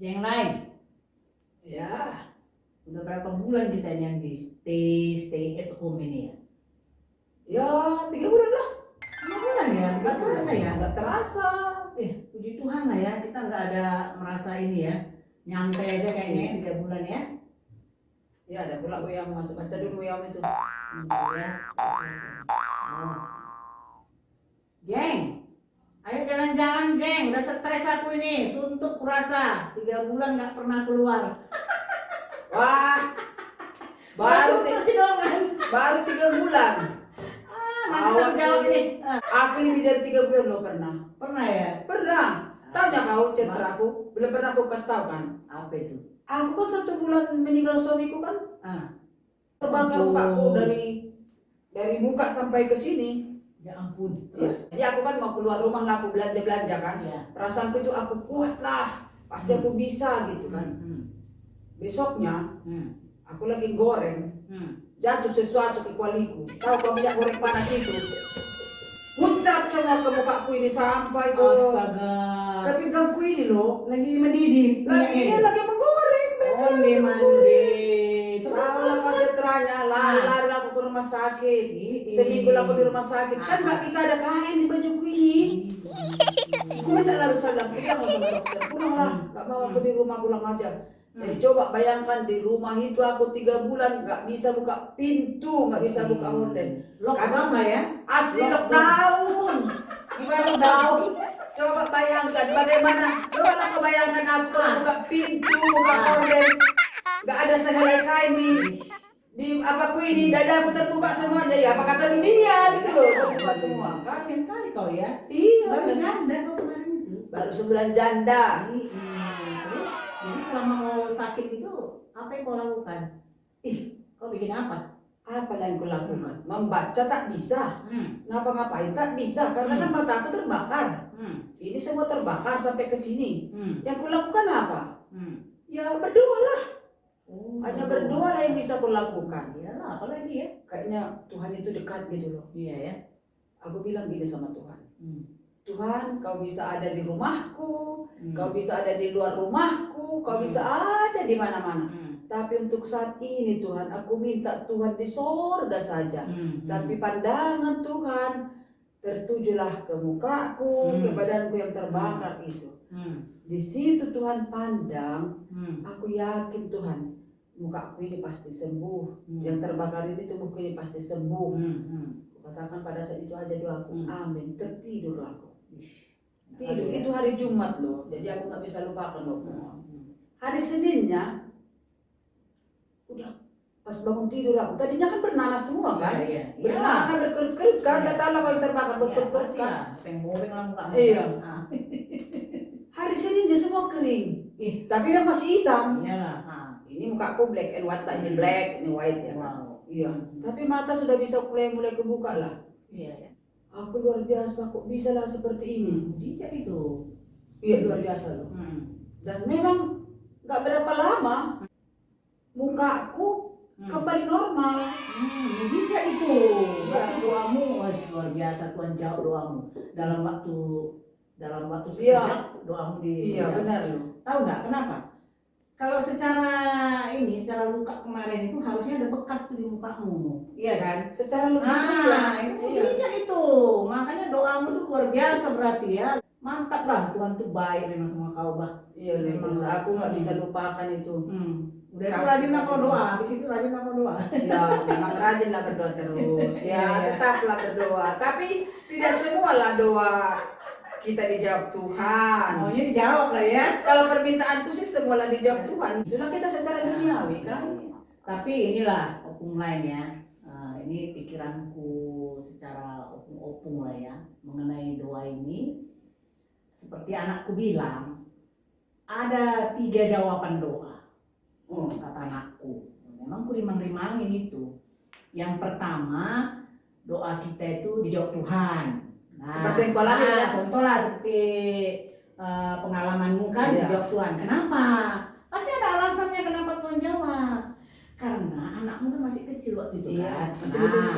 Yang lain, Ya, udah berapa bulan kita yang di stay at home ini ya? ya 3 bulan lah. 5 bulan ya, nggak terasa ya? Nggak terasa. Puji Tuhan lah ya, kita nggak ada merasa ini ya, nyantai aja kayaknya ya, 3 bulan ya. Ya ada pula yang masuk, baca dulu yang itu. Ya. Oh. Jeng, ayo jalan-jalan Jeng, udah stres aku ini, suntuk kurasa, 3 bulan nggak pernah keluar. Wah, Baru baru sih dong kan? baru 3 bulan. Nanti kamu jawab ini. Aku lebih dari 3 bulan loh pernah. Pernah ya? Pernah. Tahu nggak kau cerita aku? Belum pernah aku kasih tahu kan? Apa itu? Aku kan 1 bulan meninggal suamiku kan. Terbakar mukaku dari muka sampai ke sini. Ya ampun. Terus, jadi aku kan mau keluar rumah lah, aku belanja kan. Ya. Perasaanku itu aku kuat lah, pasti aku bisa gitu kan. Besoknya aku lagi goreng, jatuh sesuatu ke kualiku. Tahu kau minyak goreng panas itu? Pucat semua ke mukaku ini sampai ke Astaga. pinggangku ini loh. Lagi mendidih. Lagi menggoreng. Onde mandi. Terus Lah sejahtera lari aku ke rumah sakit. Seminggu aku di rumah sakit. Kan nggak bisa ada kain di bajuku ini. Aku minta lah salam, bilang sama dokter, pulanglah, nggak mau aku di rumah, pulang aja. Jadi coba bayangkan di rumah itu aku 3 bulan nggak bisa buka pintu, nggak bisa buka horden. Lockdown lah ya? Asli lockdown. Gimana lockdown? Coba bayangkan bagaimana. Coba lah kau bayangkan aku kalau buka pintu, buka horden, nggak ada sehelai kain di apaku ini, dadaku terbuka semua. Jadi apa kata dunia gitu loh, terbuka semua. Kasian kali kau ya. Iya. Baru janda kau kemarin itu. Baru sebulan janda. Terus, jadi selama kau sakit itu, apa yang kau lakukan? Kau bikin apa? Apa yang kau lakukan? Membaca tak bisa. Ngapa-ngapain tak bisa, karena kan mataku terbakar. Ini semua terbakar sampai ke sini. Yang kau lakukan apa? Ya berdoa lah. Hanya berdoa lah yang bisa kau lakukan. Iyalah, apalagi ya? Kayaknya Tuhan itu dekat gitu loh. Iya ya. Aku bilang gini sama Tuhan. Tuhan, kau bisa ada di rumahku, kau bisa ada di luar rumahku, kau bisa ada di mana-mana. Tapi untuk saat ini Tuhan, aku minta Tuhan di sorga saja. Tapi pandangan Tuhan tertujulah ke mukaku, ke badanku yang terbakar itu. Di situ Tuhan pandang, aku yakin Tuhan, mukaku ini pasti sembuh. Yang terbakar ini tubuhku ini pasti sembuh. Katakan pada saat itu aja doaku, amin. Tertidur aku. Tidur, itu hari Jumat loh, jadi aku nggak bisa lupakan loh. Hari Seninnya, udah pas bangun tidur aku, tadinya kan bernanas semua kan? Iya. Bernanas berkerut-kerut kan, nggak tahu lah kalau yang terbakar berkerut-kerut kan? Pengbobeng lah muka. Iya. Hari Seninnya semua kering, tapi memang masih hitam. Iyalah. Ini mukaku black and white lah, ini black, ini white ya. Iya. Tapi mata sudah bisa mulai kebuka lah. Iya. Aku luar biasa, kok bisa lah seperti ini. Mujizat itu. Iya luar biasa loh. Dan memang nggak berapa lama mukaku kembali normal. Mujizat itu. Ya. Doamu, luar biasa, Tuhan jawab doamu. Dalam waktu sekejap doamu di. Iya benar loh. Tahu nggak kenapa? Kalau secara luka kemarin itu harusnya ada bekas tuh di mukamu, iya kan? Secara logika itu mujizat itu. Makanya doamu tuh luar biasa berarti ya. Mantap lah, Tuhan tuh baik memang sama kau bah. Iya memang aku nggak bisa lupakan itu. Udah itu rajin kau doa, habis itu rajin kau doa. Ya memang rajin lah berdoa terus. Ya tetaplah berdoa. Tapi tidak semua lah doa kita dijawab Tuhan. Maunya dijawab lah ya. Kalau permintaanku sih semuanya dijawab Tuhan. Itulah kita secara duniawi kan. Tapi inilah opung lain ya. Ini pikiranku secara opung lah ya mengenai doa ini. Seperti anakku bilang, ada 3 jawaban doa. Kata anakku. Memang kurimang-rimangin itu. Yang pertama, doa kita itu dijawab Tuhan. Seperti yang kau alami ya. Contoh lah seperti pengalamanmu kan dijawab Tuhan. Kenapa? Pasti ada alasannya kenapa Tuhan jawab. Karena anakmu kan masih kecil waktu itu kan.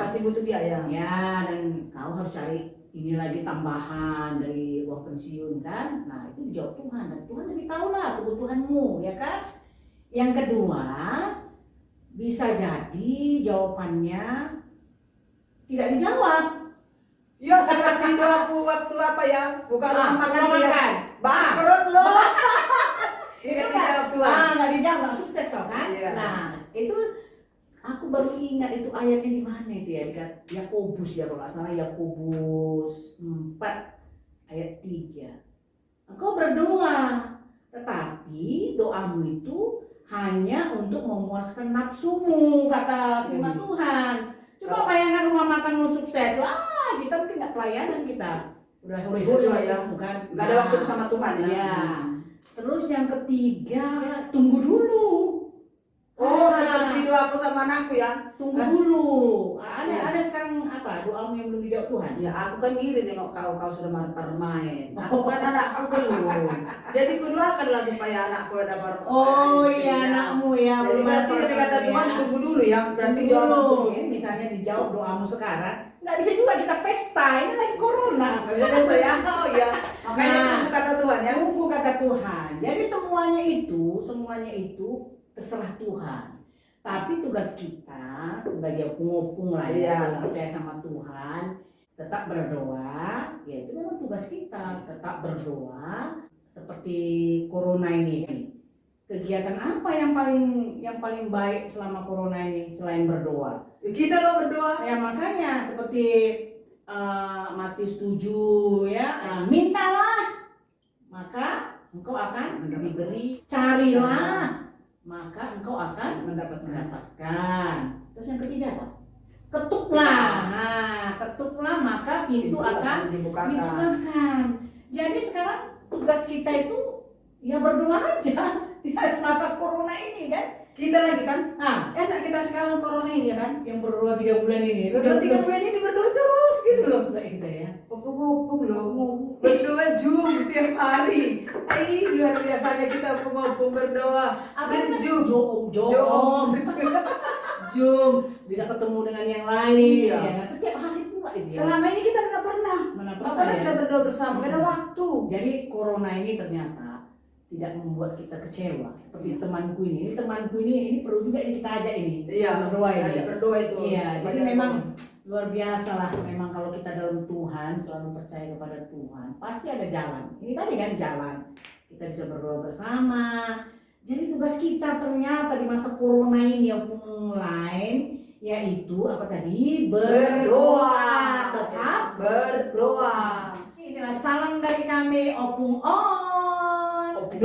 Masih butuh biaya. Ya, dan kau harus cari ini lagi tambahan dari uang pensiun kan. Nah itu dijawab Tuhan, dan Tuhan lebih tahu lah kebutuhanmu, ya kan. Yang kedua, bisa jadi jawabannya tidak dijawab. Ya seperti itu aku waktu apa ya, buka rumah makan rumah dia. makan. Bangkrut loh. Itu Nggak kan, dijawab Tuhan. nggak dijawab, nggak sukses kau kan. Iya. Nah itu aku baru ingat itu ayatnya di mana itu ya, dekat Yakobus ya kalau nggak salah, Yakobus 4 ayat 3. Engkau berdoa, tetapi doamu itu hanya untuk memuaskan nafsumu, kata firman Tuhan. Coba bayangkan rumah makanmu sukses, wah kita mungkin nggak pelayanan, kita udah Betul, ya. bukan, Nggak ada waktu bersama Tuhan ya. ya. Terus yang ketiga, tunggu dulu. Oh, seperti doa aku sama anakku ya. Tunggu dulu. Ada sekarang apa? Doamu yang belum dijawab Tuhan. Ya aku kan iri nengok kau sudah bermain. Aku kan anakku belum. Jadi kudoakanlah supaya anakku ada bermain. Oh iya, anakmu ya. Jadi berarti tapi kata Tuhan tunggu dulu ya. Berarti doamu tunggu. Ini misalnya dijawab doamu sekarang, nggak bisa juga kita pesta. Ini lagi corona. Nggak bisa pesta ya. Oh ya. Makanya tunggu kata Tuhan ya. Tunggu kata Tuhan. Jadi semuanya itu terserah Tuhan. Tapi tugas kita sebagai opung-opung lah ya, yang percaya sama Tuhan, tetap berdoa. Ya itu memang tugas kita, tetap berdoa. Seperti corona ini, kegiatan apa yang paling baik selama corona ini selain berdoa? Kita lo berdoa. Ya makanya seperti Matius 7 ya, mintalah maka engkau akan diberi, carilah maka engkau akan mendapatkan. Terus yang ketiga apa? Ketuklah. Nah, ketuklah maka pintu akan dibukakan. Jadi sekarang tugas kita itu ya berdoa aja di masa corona ini kan. Kita lagi kan, enak kita sekarang corona ini ya kan, yang berdoa 3 bulan ini. Berdoa 3 bulan ini berdoa terus gitu loh. Kita ya. Opung-opung loh. Berdoa Zoom tiap hari. Luar biasanya kita opung-opung berdoa. Zoom bisa ketemu dengan yang lain. Iya. Ya, setiap hari pula itu. Selama ini kita nggak pernah kita berdoa bersama, nggak ada waktu. Jadi corona ini ternyata tidak membuat kita kecewa. Seperti temanku ini perlu juga ini kita ajak ini. Iya, berdoa ini. Ajak berdoa itu. Iya, jadi memang luar biasa lah. Memang kalau kita dalam Tuhan, selalu percaya kepada Tuhan, pasti ada jalan. Ini tadi kan jalan. Kita bisa berdoa bersama. Jadi tugas kita ternyata di masa corona ini yang lain, yaitu apa tadi? Berdoa. Tetap berdoa. Inilah salam dari kami, Opung On. Opung